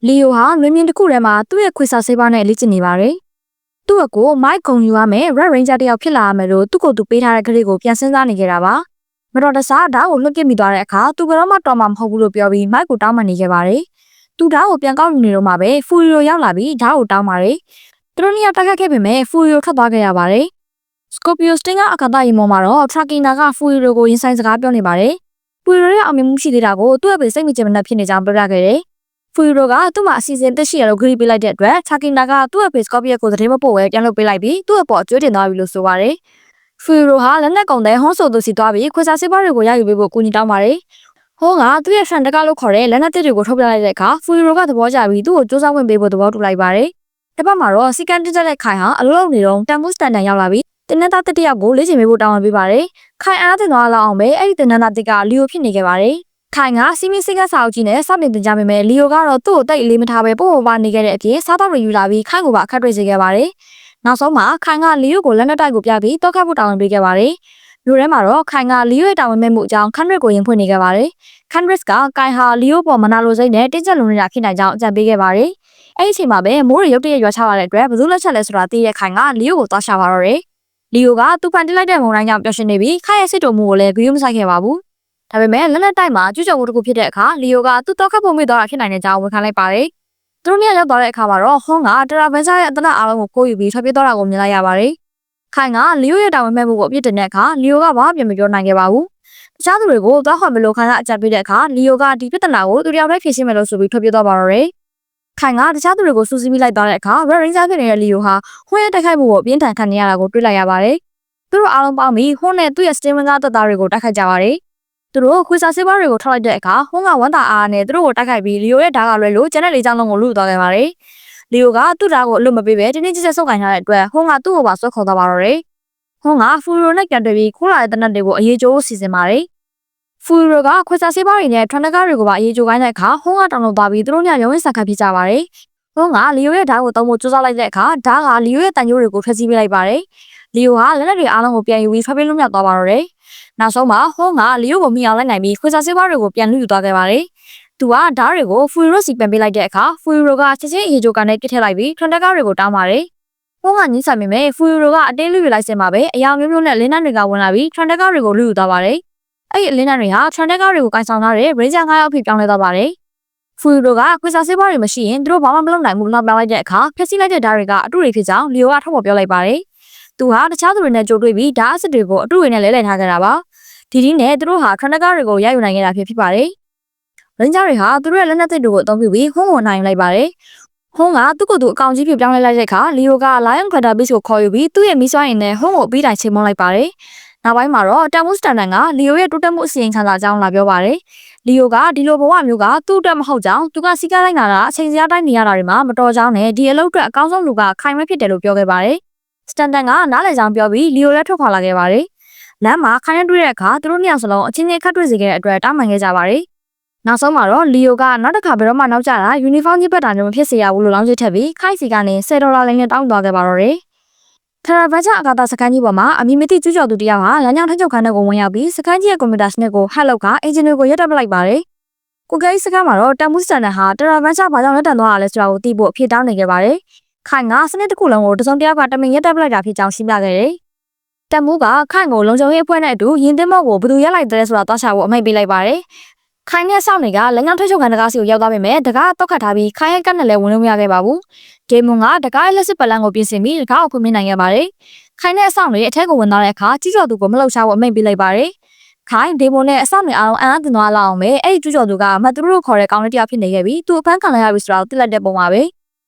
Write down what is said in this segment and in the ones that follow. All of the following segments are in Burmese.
လီယိုဟာလွင်မြင်တစ်ခုထဲမှာသူ့ရဲ့ခွေစာဆေးပါးနဲ့လေ့ကျင့်နေပါတယ်။သူ့အကိုမိုက်ဂုံယူရမယ် Red Ranger တယောက်ဖြစ်လာရမယ်လို့သူ့ကိုယ်သူပေးထားတဲ့ကလေးကိုပြန်စဉ်းစားနေကြတာပါ။မတော်တဆဓာတ်ကိုလွတ်ပစ်မိသွားတဲ့အခါသူကတော့မှတော်မှာမဟုတ်ဘူးလို့ပြောပြီးမိုက်ကိုတောင်းပန်နေခဲ့ပါတယ်။သူဓာတ်ကိုပြန်ကောက်ယူနေတော့မှပဲဖူရီရိုရောက်လာပြီးဓာတ်ကိုတောင်းပါတယ်။သူတို့နှစ်ယောက်တိုက်ခတ်ခဲ့ပေမဲ့ဖူရီရိုထွက်သွားခဲ့ရပါတယ်။ Scorpio Sting ကအကာသရေမောမှာတော့ Trakina ကဖူရီရိုကိုရင်ဆိုင်စကားပြောနေပါတယ်။ဖူရီရိုရဲ့အောင်မြင်မှုရှိသေးတာကိုသူ့အဖေစိတ်မကြင်မနှက်ဖြစ်နေကြောင်းပြောပြခဲ့တယ်။ဖူရီရိုကသူ့မှာအစီအစဉ်သက်ရှိရလို့ဂရီပေးလိုက်တဲ့အတွက် Trakina ကသူ့အဖေ Scorpio ကိုသတင်းမပို့ဘဲပြန်လုပ်ပေးလိုက်ပြီးသူ့အပေါ်အကျွေးတင်သွားပြီလို့ဆိုပါတယ်။ဖူရီရိုဟာလက်နက်ကုန်တဲ့ဟွန်းဆိုသူစီသွားပြီးခွေစာဆေးပါးတွေကိုရယူပေးဖို့ကူညီတောင်းပါတယ်။ဟွန်းကသူ့ရဲ့ friend တကလို့ခေါ်တဲ့လက်နက်တစ်တွေကိုထုတ်ပြလိုက်တဲ့အခါဖူရီရိုကသဘောကျပြီးသူ့ကိုစူးစမ်းဝင်ပေးဖို့သဘောတူလိုက်ပါတယ်။တစ်ပတ်မှာတော့စီကန်တက်တဲ့ခိုင်ဟာအလုံးလုံးနေတော့တန်ဖိုးစတန်တန်ရောက်လာပြီးတင်နန်းသားတစ်တယောက်ကိုလေ့ကျင့်ပေးဖို့တောင်းပန်ပေးပါတယ်။ခိုင်အားတင်သွားလောက်အောင်ပဲအဲ့ဒီတင်နန်းသားတစ်ကလီယိုဖြစ်နေခဲ့ပါတယ်။ခိုင်ကစီမီစီကစာအုပ်ကြီးနဲ့စတင်တင်ကြပေမဲ့လီယိုကတော့သူ့ကိုတိတ်အလေးမထားပဲပို့ပေါ်ပါနေခဲ့တဲ့အပြင်စားတော့ယူလာပြီးခိုင်ကိုပါအခက်တွေ့စေခဲ့ပါတယ်။နောက်ဆုံးမှာခိုင်ကလီယိုကိုလက်နက်တိုက်ကိုပြပြီးတောက်ခတ်ဖို့တောင်းပန်ပေးခဲ့ပါတယ်။လူထဲမှာတော့ခိုင်ကလီယိုရဲ့တောင်းပန်မဲ့မှုအကြောင်းခန်ရစ်ကိုရင်ဖွင့်နေခဲ့ပါတယ်။ခန်ရစ်ကကိုင်ဟာလီယိုပေါ်မနာလိုစိတ်နဲ့တင်းကျပ်လုံနေတာဖြစ်နိုင်ကြောင်းအကြံပေးခဲ့ပါတယ်။အဲ့ဒီအချိန်မှာပဲမိုးရရုတ်တရက်ရွာချလာတဲ့အတွက်ဘယ်သူလက်ချက်လဲဆိုတာသိတဲ့ခိုင်ကလီယိုကိုသွားရှာပါတော့တယ်။လီယိုကသူ့ဖန်တီးလိုက်တဲ့မုံတိုင်းကြောင့်ပျော်ရွှင်နေပြီးခိုင်ရဲ့စစ်တုံမှုကိုလည်းဂရုမစိုက်ခဲ့ပါဘူး။ဒါပေမဲ့လက်နက်တိုက်မှာကျူးကျော်မှုတစ်ခုဖြစ်တဲ့အခါလီယိုကသူ့တော့ခတ်ပုံမိသွားတာဖြစ်နိုင်တဲ့အကြောင်းဝန်ခံလိုက်ပါတယ်။သူတို့เนี่ยရောက်သွားတဲ့အခါမှာတော့ဟွန်းကတရာဗန်ဆာရဲ့အသနာအားလုံးကိုကိုးယူပြီးထွက်ပြေးသွားတာကိုမြင်လိုက်ရပါတယ်။ခိုင်ကလီယိုရဲ့တာဝန်မဲ့မှုကိုအပြစ်တင်တဲ့အခါလီယိုကဘာမှပြန်မပြောနိုင်ခဲ့ပါဘူး။တခြားသူတွေကိုသွားခွင့်မလို့ခိုင်ကအကြံပေးတဲ့အခါလီယိုကဒီပြဿနာကိုသူတယောက်တည်းဖြေရှင်းမယ်လို့ဆိုပြီးထွက်ပြေးသွားပါတော့တယ်။ခိုင်ကတခြားသူတွေကိုစူးစီးမိလိုက်သွားတဲ့အခါ Red Ranger ဖြစ်နေတဲ့လီယိုဟာဟွန်းရဲ့တိုက်ခိုက်မှုကိုအပြင်းထန်ခံနေရတာကိုတွေ့လိုက်ရပါတယ်။သူတို့အားလုံးပေါင်းပြီးဟွန်းနဲ့သူ့ရဲ့စတင်ဝင်ကတပ်သားတွေကိုတိုက်ခိုက်ကြပါတယ်။သူတို့ခွေစာဆေးပါးတွေကိုထောက်လိုက်တဲ့အခါဟွန်းကဝမ်းသာအားနဲ့သူတို့ကိုတိုက်ခိုက်ပြီးလီယိုရဲ့ဓာတ်ကလွဲလို့ကျန်တဲ့လေးချောင်းလုံးကိုလူသွားခဲ့ပါတယ်။လီယိုကသူ့ဓာတ်ကိုအလွတ်မပေးပဲတင်းတင်းကျပ်ကျပ်ဆုပ်ကိုင်ထားတဲ့အတွက်ဟွန်းကသူ့ကိုပါဆွဲခေါ်သွားပါတော့တယ်။ဟွန်းကဖူရီရိုနဲ့ပြန်တွေ့ပြီးခိုးလာတဲ့တနက်တွေကိုအရေးကြိုးစီစဉ်ပါတယ်။ဖူရီရိုကခွေစာဆေးပါးတွေနဲ့ထရန်နဂါတွေကိုပါအရေးကြိုးကိုင်းတဲ့အခါဟွန်းကတောင်းလို့သွားပြီးသူတို့ညရုံးရင်ဆန်ခတ်ဖြစ်ကြပါတယ်။ဟွန်းကလီယိုရဲ့ဓာတ်ကိုတုံးဖို့ကြိုးစားလိုက်တဲ့အခါဓာတ်ကလီယိုရဲ့တန်ကြိုးတွေကိုဖျက်ဆီးပေးလိုက်ပါတယ်။လီယိုဟာလက်နက်တွေအားလုံးကိုပြန်ယူပြီးထွက်ပြေးလွတ်မြောက်သွားပါတော့တယ်။နောက်ဆုံးမှာဟွန်းကလီယိုကိုမိအောင်လိုက်နိုင်ပြီးခွေစာဆေးပါးတွေကိုပြန်လူယူသွားခဲ့ပါတယ်။သူကဓာတ်တွေကိုဖူရီရိုစီပြန်ပေးလိုက်တဲ့အခါဖူရီရိုကချက်ချင်းအရေးကြိုးကနေပြစ်ထည့်လိုက်ပြီးထရန်နဂါတွေကိုတောင်းပါတယ်။ဟွန်းကညှိဆိုင်ပေမဲ့ဖူရီရိုကအတင်းလူယူလိုက်စင်မှာပဲအယောင်မျိုးမျိုးနဲ့လင်းနှံတွေကဝင်လာပြီးထရန်နဂါတွေကိုလူယူသွားပါတယ်။အဲ့ဒီလင်းနှံတွေဟာထရန်နဂါတွေကိုကင်ဆောင်ထားတဲ့ Ranger 9 ယောက်ဖြစ်ပြောင်းလဲသွားပါတယ်။ဖူရီရိုကခွေစာဆေးပါးတွေမရှိရင်သူတို့ဘာမှမလုပ်နိုင်ဘူးလောက်ပြောင်းလိုက်တဲ့အခါဖျက်ဆီးလိုက်တဲ့ဓာတ်တွေကအတုတွေဖြစ်ကြောင်းလီယိုကထောက်ပေါ်ပြောလိုက်ပါတယ်။သူဟာတခြားသူတွေနဲ့ကြိုတွေ့ပြီးဓာတ်အစစ်တွေကိုအတုတွေနဲ့လဲလှယ်ထားကြတာပါ။ဒီနဲ့သူတို့ဟာထရန်နဂါတွေကိုရယူနိုင်ခဲ့တာဖြစ်ပါတယ်။ရင်းကြားတွေဟာသူတို့ရဲ့လက်နက်တွေကိုအသုံးပြုပြီးဟွန်းကိုနိုင်ယူလိုက်ပါတယ်။ဟွန်းကသူ့ကိုယ်သူအကောင်ကြီးဖြစ်ပြောင်းလဲလိုက်တဲ့အခါလီယိုက Lion Cutter Beast ကိုခေါ်ယူပြီးသူ့ရဲ့မီးစွမ်းရည်နဲ့ဟွန်းကိုပြီးတိုင်ချိန်မုန်းလိုက်ပါတယ်။နောက်ပိုင်းမှာတော့တန်ဖိုးစတန်တန်ကလီယိုရဲ့တိုးတက်မှုအစီရင်ခံစာအကြောင်းလာပြောပါတယ်။လီယိုကဒီလိုဘဝမျိုးကသူ့အတွက်မဟုတ်ကြောင်းသူကစီကားလိုက်လာတာအချိန်စရာတိုင်းနေရတာတွေမှာမတော်ကြောင်းနဲ့ဒီအလုပ်အတွက်အကောင်းဆုံးလူကခိုင်မဲဖြစ်တယ်လို့ပြောခဲ့ပါတယ်။စတန်တန်ကနားလည်ကြောင်းပြောပြီးလီယိုလည်းထွက်ခွာလာခဲ့ပါတယ်။လမ်းမှာခိုင်နဲ့တွေ့တဲ့အခါသူတို့နှစ်ယောက်စလုံးအချင်းချင်းခတ်တွေ့စေခဲ့တဲ့အတွက်တောင်းပန်ခဲ့ကြပါတယ်။နောက်ဆုံးမှာတော့လီယိုကနောက်တစ်ခါဘယ်တော့မှနောက်ကျတာယူနီဖောင်းညစ်ပတ်တာမျိုးမဖြစ်စေရဘူးလို့လောင်းချထက်ပြီးခိုင်စီကနေ$10လိမ်နဲ့တောင်းသွားခဲ့ပါတော့တယ်။ထရာဗန်ချာအကာတာစကန်ကြီးပေါ်မှာအမည်မသိကျူးကျော်သူတယောက်ဟာလမ်းကြောင်းထချုပ်ခန်းထဲကိုဝင်ရောက်ပြီးစကန်ကြီးရဲ့ကွန်ပျူတာစနစ်ကိုဟက်လုပ်ကအင်ဂျင်တွေကိုရပ်တန့်ပလိုက်ပါတယ်။ကိုကဲစကန်မှာတော့တန်မူစတန်ဟာထရာဗန်ချာဘာကြောင့်လက်တန့်သွားတာလဲဆိုတာကိုသိဖို့အဖြစ်တောင်းနေခဲ့ပါတယ်။ခိုင်ကစနစ်တစ်ခုလုံးကိုတစုံတစ်ယောက်ကတမင်ရပ်တန့်ပလိုက်တာဖြစ်ကြောင်းရှင်းပြခဲ့တယ်။တန်မူကခိုင်ကိုလုံခြုံရေးအဖွဲ့နဲ့အတူရင်သင်းမော့ကိုဘယ်သူရက်လိုက်တဲ့ဆိုတာသွားချဖို့အမိန့်ပေးလိုက်ပါတယ်။ခိုင်နဲ့ဆောင်းတွေကလမ်းကြောင်းထချုပ်ခန်းတကားစီကိုရောက်သွားပေမဲ့တကားတောက်ခတ်ထားပြီးခိုင်ရဲ့ကတ်နဲ့လည်းဝင်လို့မရခဲ့ပါဘူး။ဒေမွန်ကတကားရဲ့လက်စစ်ပလန်ကိုပြင်ဆင်ပြီးတကားကိုဖွင့်ပြနိုင်ခဲ့ပါတယ်။ခိုင်နဲ့အဆောင်းတွေအထက်ကိုဝင်သွားတဲ့အခါကျူးကျော်သူကိုမလှုပ်ရှားဖို့အမိန့်ပေးလိုက်ပါတယ်။ခိုင်ဒေမွန်နဲ့အဆောင်းတွေအားလုံးအံ့အားသင့်သွားလောက်အောင်ပဲအဲ့ဒီကျူးကျော်သူကမတ်သူတို့ခေါ်တဲ့ကောင်းလေးတစ်ယောက်ဖြစ်နေခဲ့ပြီးသူအဖမ်းခံလိုက်ရပြီဆိုတာကိုသိလိုက်တဲ့ပုံပါပဲ။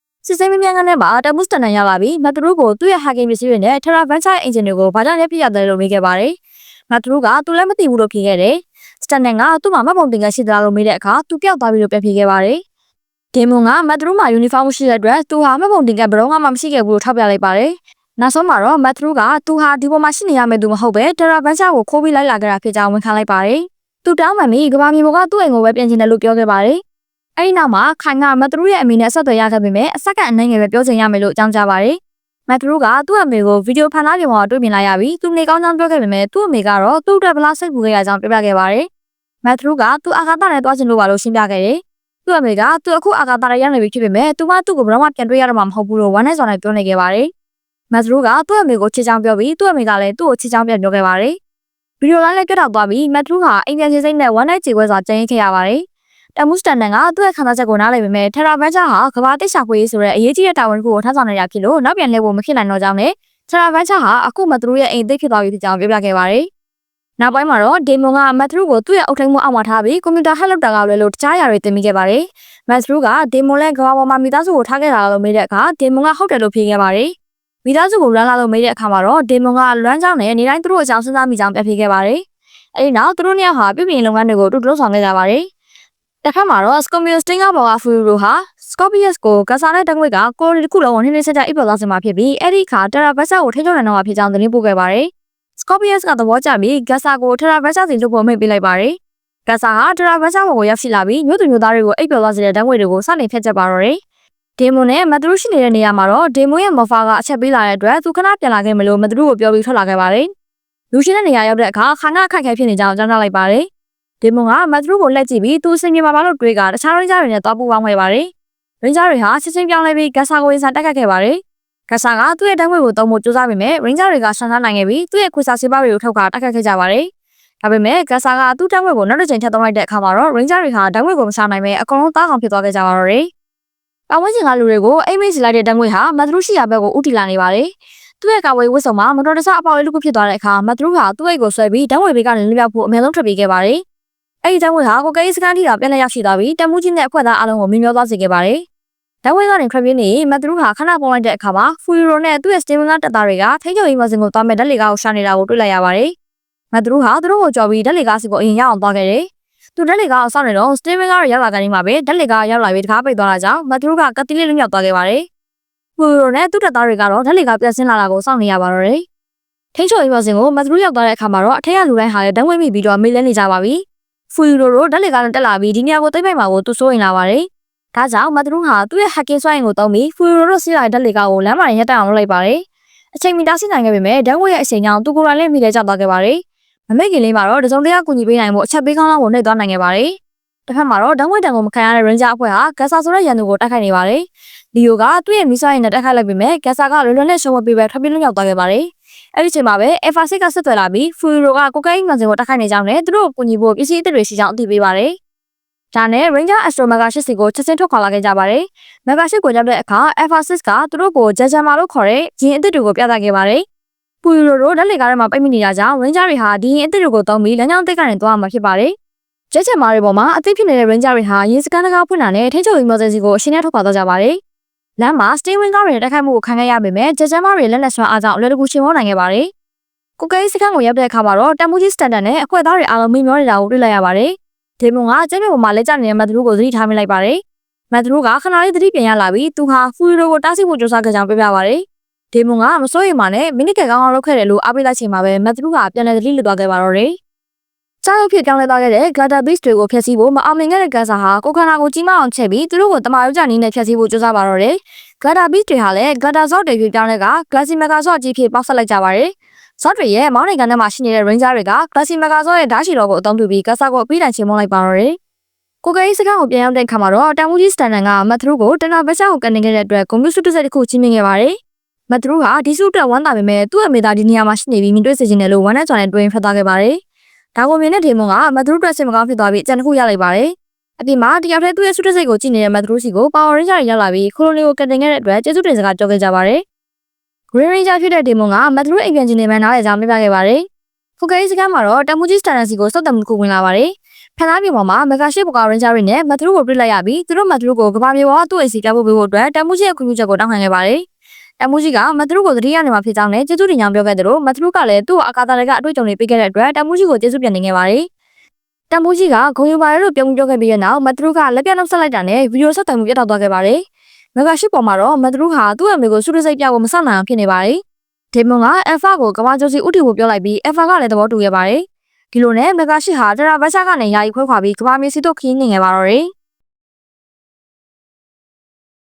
စစ်စိမ်းမြန်းကနေပါတမူစတန်ရောက်လာပြီးမတ်သူတို့ကိုသူ့ရဲ့ဟာကင်ပစ္စည်းတွေနဲ့ထရာဗန်ချာအင်ဂျင်တွေကိုဘာကြောင့်လဲပြရတယ်လို့မေးခဲ့ပါတယ်။မတ်သူတို့ကသူလည်းမသိဘူးလို့ဖြေခဲ့တယ်။စတန်နန်ကသူ့မှာမှတ်ပုံတင်ကရှိသလားလို့မေးတဲ့အခါသူပျောက်သွားပြီလို့ပြန်ဖြေခဲ့ပါတယ်။ဒေမွန်ကမတ်သူတို့မှာယူနီဖောင်းရှိတဲ့အတွက်သူဟာမှတ်ပုံတင်ကဘယ်တော့မှမရှိခဲ့ဘူးလို့ထောက်ပြလိုက်ပါတယ်။နောက်ဆုံးမှာတော့မတ်သူကသူဟာဒီပေါ်မှာရှိနေရမယ့်သူမဟုတ်ပဲထရာဗန်ချာကိုခိုးပြီးလိုက်လာခဲ့တာဖြစ်ကြောင်းဝန်ခံလိုက်ပါတယ်။သူတောင်းပန်ပြီးကဘာမြေပေါ်ကသူ့အိမ်ကိုပဲပြန်ချင်တယ်လို့ပြောခဲ့ပါတယ်။အဲဒီနောက်မှာခိုင်ကမတ်သူရဲ့အမေနဲ့ဆက်သွယ်ရခဲ့ပေမဲ့အဆက်ကအနှိမ့်ငယ်ပဲပြောချင်ရမယ်လို့အကြောင်းကြားပါတယ်။မတ်သူကသူ့အမေကိုဗီဒီယိုဖန်သားပြင်ပေါ်တွေ့မြင်လိုက်ရပြီးသူနေကောင်းကြောင်းပြောခဲ့ပေမဲ့သူ့အမေကတော့သူ့အတွက်ဘလားစိတ်ပူခဲ့ရကြောင်းပြောပြခဲ့ပါတယ်။မတ်သူကသူအာဃာတနဲ့တွားချင်လို့ပါလို့ရှင်းပြခဲ့တယ် သူ့အမေကသူ့အခုအာကာသရရနေပြီဖြစ်ပေမဲ့သူမသူ့ကိုဘယ်တော့မှပြန်တွေ့ရတော့မှာမဟုတ်ဘူးလို့ဝမ်းနဲ့စော်နဲ့ပြောနေခဲ့ပါတယ်။မတ်ထရူးကသူ့အမေကိုချစ်ချောင်းပြောပြီးသူ့အမေကလည်းသူ့ကိုချစ်ချောင်းပြန်ပြောခဲ့ပါတယ်။ဗီဒီယိုလိုင်းလည်းပြတ်တောက်သွားပြီးမတ်ထရူးဟာအိမ်ပြန်ချင်းစိတ်နဲ့ဝမ်းနဲ့ကြေခွဲစွာကြံ့ရင်ခဲ့ရပါတယ်။တမ်မူစတန်နန်ကသူ့ရဲ့ခံစားချက်ကိုနားလည်ပေမဲ့ထရာဘတ်ချာဟာကဘာတိတ်ရှာဖွေရေးဆိုတဲ့အရေးကြီးတဲ့တာဝန်ကိုထမ်းဆောင်နေရဖြစ်လို့နောက်ပြန်လှည့်ဖို့မဖြစ်နိုင်တော့ကြောင်းနဲ့ထရာဘတ်ချာဟာအခုမတ်ထရူးရဲ့အိမ်သိဖြစ်သွားပြီဖြစ်ကြောင်းပြောပြခဲ့ပါတယ်။နောက်ပိုင်းမှာတော့ဒေမွန်ကမတ်ထရူးကိုသူ့ရဲ့အုပ်ထိန်းမှုအောက်မှာထားပြီးကွန်ပျူတာဟက်လုပ်တာကလည်းလို့တခြားအရာတွေသင်မိခဲ့ပါတယ်။မတ်ထရူးကဒေမွန်နဲ့ကဘာပေါ်မှာမိသားစုကိုထားခဲ့တာလို့မေးတဲ့အခါဒေမွန်ကဟုတ်တယ်လို့ဖြေခဲ့ပါတယ်။မိသားစုကိုလွမ်းလာလို့မေးတဲ့အခါမှာတော့ဒေမွန်ကလွမ်းကြောင်းနဲ့နေတိုင်းသူတို့အကြောင်းစဉ်းစားမိကြောင်းပြဖြေခဲ့ပါတယ်။အဲဒီနောက်သူတို့နှစ်ယောက်ဟာပြည်ပြင်းလုပ်ငန်းတွေကိုတူတူဆောင်ခဲ့ကြပါတယ်။တစ်ခါမှာတော့စကော်ပီယစ်စတင်းကဘော်ကဖူရီဟာစကော်ပီယစ်ကိုကစားတဲ့တံငွေကကိုရီတစ်ခုလုံးကိုနှင်းနှင်းဆက်ဆက်အိပ်ပျော်သွားစေမှာဖြစ်ပြီးအဲ့ဒီခါတရာဘတ်ဆာကိုထိန်းချုပ်နိုင်တော့မှာဖြစ်ကြောင်းသတင်းပို့ခဲ့ပါတယ်။ Scorpius ကသဘောကျပြီးဂတ်ဆာကိုထရာဘတ်ဆာစီလုပ်ဖို့မိတ်ပေးလိုက်ပါတယ်။ဂတ်ဆာဟာထရာဘတ်ဆာဘော်ကိုရောက်ရှိလာပြီးမြို့သူမြို့သားတွေကိုအိပ်ပျော်သွားစေတဲ့တံငွေတွေကိုစတင်ဖျက်ချက်ပါတော့တယ်။ဒေမွန်နဲ့မတ်ထရူးရှိနေတဲ့နေရာမှာတော့ဒေမွန်ရဲ့မော်ဖာကအချက်ပေးလာတဲ့အတွက်သူခဏပြန်လာခဲ့မလို့မတ်ထရူးကိုပြောပြီးထွက်လာခဲ့ပါတယ်။လူရှိတဲ့နေရာရောက်တဲ့အခါခါငါခက်ခဲဖြစ်နေကြောင်းကြားနာလိုက်ပါတယ်။ဒေမွန်ကမတ်ထရူးကိုလှည့်ကြည့်ပြီးသူအစင်မြေမှာလို့တွေးကတခြားရင်းကြားတွေနဲ့တွားပူပေါင်းခဲ့ပါတယ်။ရင်းကြားတွေဟာချက်ချင်းပြောင်းလဲပြီးဂတ်ဆာကိုရင်ဆိုင်တက်ခတ်ခဲ့ပါတယ်။ဂတ်ဆာကသူ့ရဲ့တံငွေကိုတုံးဖို့ကြိုးစားပေမဲ့ရင်းကြားတွေကဆန်းဆန်းနိုင်ခဲ့ပြီးသူ့ရဲ့ခွေစာဆေးပါးတွေကိုထုတ်ခါတက်ခတ်ခဲ့ကြပါတယ်။ဒါပေမဲ့ဂတ်ဆာကသူ့တံငွေကိုနောက်တစ်ချိန်ထပ်သုံးလိုက်တဲ့အခါမှာတော့ရင်းကြားတွေဟာတံငွေကိုမစားနိုင်ပဲအကုန်လုံးသားကောင်ဖြစ်သွားခဲ့ကြပါတော့တယ်။ပတ်ဝန်းကျင်ကလူတွေကိုအိမ်မေးစီလိုက်တဲ့တံငွေဟာမတ်ထရူးရှိရာဘက်ကိုဥတီလာနေပါတယ်။သူ့ရဲ့ကာဝေးဝတ်စုံမှာမတော်တဆအပေါက်လေးတစ်ခုဖြစ်သွားတဲ့အခါမတ်ထရူးဟာသူ့အိတ်ကိုဆွဲပြီးတံငွေဘေးကနေလွတ်မြောက်ဖို့အမြန်ဆုံးထွက်ပြေးခဲ့ပါတယ်။အဲဒီတံငွေဟာကိုကဲစကန်တီတာပြန်လည်ရောက်ရှိသွားပြီးတမှုချင်းနဲ့အဖွဲ့သားအလုံးကိုမြင်မျောသွားစေခဲ့ပါတယ်။တံငွေကနေထွက်ပြေးနေမတ်ထရူးဟာခဏပုံလိုက်တဲ့အခါမှာဖူရီရိုနဲ့သူ့ရဲ့စတင်မန်ကတပ်သားတွေကထိန်းချုပ်ရေးမစင်ကိုသွားမဲ့ဓာတ်လေကားကိုရှာနေတာကိုတွေ့လိုက်ရပါတယ်။မတ်ထရူးဟာသူတို့ကိုကြော်ပြီးဓာတ်လေကားစီကိုအရင်ရောက်အောင်သွားခဲ့တယ်။သူဓာတ်လေကားကိုစောင့်နေတော့စတင်မန်ကရောက်လာကနေမှပဲဓာတ်လေကားရောက်လာပြီးတကားပိတ်သွားတာကြောင့်မတ်ထရူးကကတိလေးလွတ်မြောက်သွားခဲ့ပါတယ်။ဖူရီရိုနဲ့သူ့တပ်သားတွေကတော့ဓာတ်လေကားပြန်ဆင်းလာတာကိုစောင့်နေရပါတော့တယ်။ထိန်းချုပ်ရေးမစင်ကိုမတ်ထရူးရောက်သွားတဲ့အခါမှာတော့အထက်ကလူတိုင်းဟာလည်းတံငွေမိပြီးတော့မေးလဲနေကြပါပြီ။ဖူရီရိုတို့ဓာတ်လေကားနဲ့တက်လာပြီးဒီနေရာကိုသိမ့်ပိုက်မှာကိုသူစိုးရင်လာပါတယ်။ဒါကြောင့်မတ်ထရူးဟာသူ့ရဲ့ဟက်ကင်စွမ်းအင်ကိုသုံးပြီးဖူရီရိုတို့စီးလာတဲ့ဓာတ်လေကားကိုလမ်းမှာရပ်တန့်အောင်လုပ်လိုက်ပါတယ်။အချိန်မီတားဆီးနိုင်ခဲ့ပေမဲ့ဓာတ်ငွေရဲ့အချိန်ကြောင့်သူကိုယ်တိုင်လည်းမိလဲကျသွားခဲ့ပါတယ်။မမိတ်ခင်လေးမှာတော့တစုံတရာကူညီပေးနိုင်ဖို့အချက်ပေးကောင်းလောက်ကိုနှိပ်သွားနိုင်ခဲ့ပါတယ်။တစ်ဖက်မှာတော့ဓာတ်ငွေတံကိုမခံရတဲ့ရင်းဂျာအဖွဲ့ဟာဂတ်ဆာဆိုတဲ့ရန်သူကိုတိုက်ခိုက်နေပါတယ်။လီယိုကသူ့ရဲ့မီဆိုင်းနဲ့တိုက်ခိုက်လိုက်ပေမဲ့ဂတ်ဆာကလွယ်လွယ်နဲ့ရှုံးဝပေးပဲထွက်ပြေးလွတ်မြောက်သွားခဲ့ပါတယ်။အဲဒီချိန်မှာပဲအက်ဖာ6ကဆက်သွယ်လာပြီးဖူရီရိုကကိုကဲမန်စင်ကိုတိုက်ခိုက်နေကြောင်းနဲ့သူတို့ကိုကူညီဖို့ပစ္စည်းအသစ်တွေရှိကြောင်းအသိပေးပါတယ်။ဒါနဲ့ Ranger Astro Mega 8စီကိုချက်ချင်းထုတ်ခွာလာခဲ့ကြပါတယ်။ Mega 8ကိုရောက်တဲ့အခါ Alpha 6ကသူတို့ကိုဂျာဂျာမာလို့ခေါ်တဲ့ဂျင်းအသစ်တွေကိုပြသခဲ့ပါတယ်။ပူရီရိုတို့ဓာတ်လေကားထဲမှာပိတ်မိနေတာကြောင့် Ranger တွေဟာဒီရင်အသစ်တွေကိုသုံးပြီးလမ်းကြောင်းတစ်ကနေသွားမှာဖြစ်ပါတယ်။ဂျက်ချန်မာတွေပေါ်မှာအသစ်ဖြစ်နေတဲ့ Ranger တွေဟာရေစကန်တကားဖွင့်တာနဲ့ထိန်းချုပ်ရေးမော်စစီကိုအရှင်းနဲ့ထုတ်ခွာသွားကြပါတယ်။လမ်းမှာ Steam Wing ကားတွေတိုက်ခိုက်မှုကိုခံခဲ့ရပေမဲ့ဂျက်ချန်မာတွေလက်လက်ဆွမ်းအားကြောင့်အလွယ်တကူရှင်မောနိုင်ခဲ့ပါတယ်။ကိုကဲစကန်ကိုရောက်တဲ့အခါမှာတော့တမ်မူကြီးစတန်ဒတ်နဲ့အခွဲသားတွေအားလုံးမိမျောနေတာကိုတွေ့လိုက်ရပါတယ်။ဒေမွန်ကကျင်းမြပေါ်မှာလက်ကျနေတဲ့မတ်ထရူးကိုသတိထားမိလိုက်ပါတယ်။မတ်ထရူးကခဏလေးသတိပြန်ရလာပြီးသူဟာဖူရီရိုကိုတားဆီးဖို့ကြိုးစားခဲ့ကြောင်းပြောပြပါတယ်။ဒေမွန်ကမစိုးရိမ်ပါနဲ့မိနစ်ကကောင်းအောင်လုပ်ခဲ့တယ်လို့အားပေးလိုက်ချိန်မှာပဲမတ်ထရူးကပြန်လည်သတိလွတ်သွားခဲ့ပါတော့တယ်။ကြားရုပ်ဖြစ်ပြောင်းလဲသွားခဲ့တဲ့ Glider Beast တွေကိုဖျက်ဆီးဖို့မအောင်မြင်ခဲ့တဲ့ကန်ဆာဟာကိုခန္ဓာကိုကြီးမအောင်ချက်ပြီးသူတို့ကိုတမာရုပ်ကြနည်းနဲ့ဖျက်ဆီးဖို့ကြိုးစားပါတော့တယ်။ Glider Beast တွေဟာလည်း Glider Zord တွေပြောင်းလဲက Glassy Mega Zord ကြီးဖြစ်ပေါက်ဆက်လိုက်ကြပါတယ်။ Zord တွေရဲ့မောင်းနှင်ကန်ထဲမှာရှိနေတဲ့ Ranger တွေက Glassy Mega Zord ရဲ့ဓာတ်ရှည်တော်ကိုအသုံးပြုပြီးကန်ဆာကိုအပြီးတိုင်ချေမှုန်းလိုက်ပါတော့တယ်။ကိုကဲစကန်ကိုပြန်ရောက်တဲ့အခါမှာတော့တမ်မူကြီးစတန်ဒန်ကမတ်ထရူးကိုတနာဘက်ချာကိုကနေခဲ့တဲ့အတွက်ကွန်ပျူတာတစ်စက်တစ်ခုချင်းမြင်ခဲ့ပါတယ်။မတ်ထရူးဟာဒီစုအတွက်ဝမ်းသာပေမဲ့သူ့အမေသားဒီနေရာမှာရှိနေပြီးမြင်တွေ့စေချင်တယ်လို့ဝမ်းနဲ့ကြွားနဲ့တွင်ဖတ်သွားခဲ့ပါတယ်။ဒါကိုမြင်တဲ့ဒေမွန်ကမတ်ထရူးအတွက်စိတ်မကောင်းဖြစ်သွားပြီးအကြံတစ်ခုရလိုက်ပါတယ်။အပြင်မှာတယောက်တည်းသူ့ရဲ့စုတစ်စိတ်ကိုကြည့်နေတဲ့မတ်ထရူးစီကိုပါဝါရင်းဂျာတွေရောက်လာပြီးခိုလိုနီကိုကန်တင်ခဲ့တဲ့အတွက်ကျေးဇူးတင်စကားပြောခဲ့ကြပါတယ်။ Green Ranger ဖြစ်တဲ့ဒေမွန်ကမတ်ထရူးအိမ်ပြန်ကျင်နေမှနားလည်ကြောင်းပြပြခဲ့ပါတယ်။ကိုကဲစကန်မှာတော့တမ်မူကြီးစတန်ဒန်စီကိုစောက်တံမှုတစ်ခုဝင်လာပါတယ်။ဖန်သားမြေပေါ်မှာမဂါရှိဘော်ကရင်းဂျာတွေနဲ့မတ်ထရူးကိုပြစ်လိုက်ရပြီးသူတို့မတ်ထရူးကိုကဘာမြေပေါ်ကသူ့အိမ်စီပြဖို့ပေးဖို့အတွက်တမ်မူကြီးရဲ့ခွင့်ပြုချက်ကိုတောင်းခံခဲ့ပါတယ်။တမ်မူကြီးကမတ်ထရူးကိုသတိရနေမှာဖြစ်ကြောင်းနဲ့ကျေးဇူးတင်ကြောင်းပြောခဲ့တယ်လို့မတ်ထရူးကလည်းသူ့အာကာသတွေကအတွေ့အကြုံတွေပေးခဲ့တဲ့အတွက်တမ်မူကြီးကိုကျေးဇူးပြန်တင်ခဲ့ပါတယ်။တမ်မူကြီးကဂုဏ်ယူပါတယ်လို့ပြောခဲ့ပြီးတဲ့နောက်မတ်ထရူးကလက်ပြနှုတ်ဆက်လိုက်တာနဲ့ဗီဒီယိုဆက်သွယ်မှုပြတ်တောက်သွားခဲ့ပါတယ်။မဂါရှိပေါ်မှာတော့မတ်ထရူးဟာသူ့အမေကိုစုရစိတ်ပြဖို့မဆနိုင်အောင်ဖြစ်နေပါတယ်။ဒေမွန်ကအက်ဖာကိုကဘာဂျိုစီဥတီကိုပြောလိုက်ပြီးအက်ဖာကလည်းသဘောတူခဲ့ပါတယ်။ဒီလိုနဲ့မဂါရှိဟာတရာဘတ်ချာကနေယာယီခွဲခွာပြီးကဘာမြေစီတို့ခင်းနေခဲ့ပါတော့တယ်။